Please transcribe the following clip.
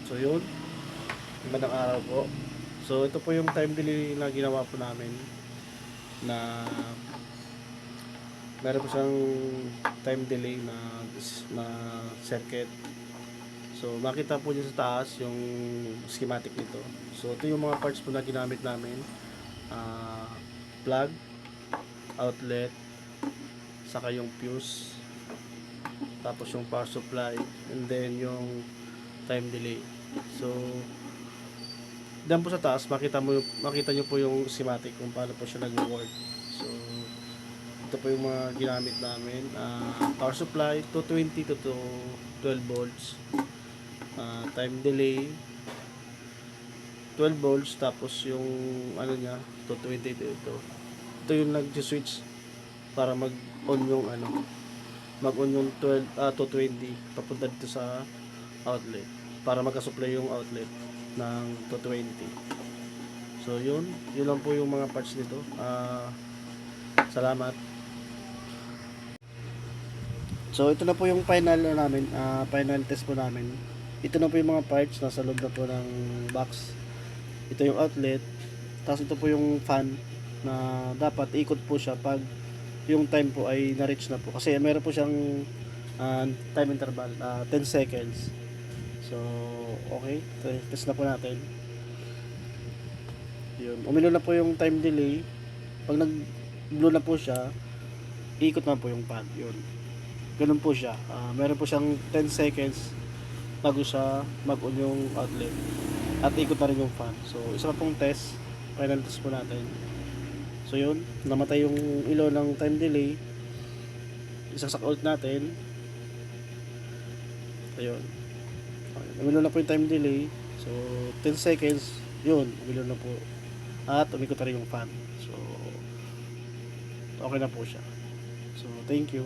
So yun, magandang araw po. So ito po yung time delay na ginawa po namin na meron po siyang time delay na circuit. So makita po niyo sa taas yung schematic nito. So ito yung mga parts po na ginamit namin. Plug, outlet, saka yung fuse, tapos yung power supply, and then yung time delay. So diyan po sa taas makita niyo po yung schematic kung paano po siya nag-work. So ito po yung mga ginamit namin. Power supply 220 to 12 volts. Time delay 12 volts, tapos yung ano niya 220 dito. Ito yung nag-switch para mag-on yung mag-on yung 220 papunta dito sa outlet para magka-supply yung outlet ng 220. So yun lang po yung mga parts nito. Salamat. So ito na po yung final namin, final test po namin. Ito na po yung mga parts nasa loob na po ng box. Ito yung outlet, tapos ito po yung fan na dapat ikot po siya pag yung time po ay na-reach na po. Kasi meron po siyang time interval, 10 seconds. So, okay. Test na po natin. Yun. Umilo na po yung time delay. Pag nag-blow na po siya, ikot na po yung fan. Yun. Ganun po siya. Meron po siyang 10 seconds bago siya mag-on yung outlet. At ikot na rin yung fan. So, isa pa pong test. Final test po natin. So, yun. Namatay yung ilaw ng time delay. Isasak ulit natin. Ayun. Okay. Umilo na po yung time delay. So, 10 seconds. Yun. Umilo na po. At umikot na rin yung fan. So, okay na po siya. So, thank you.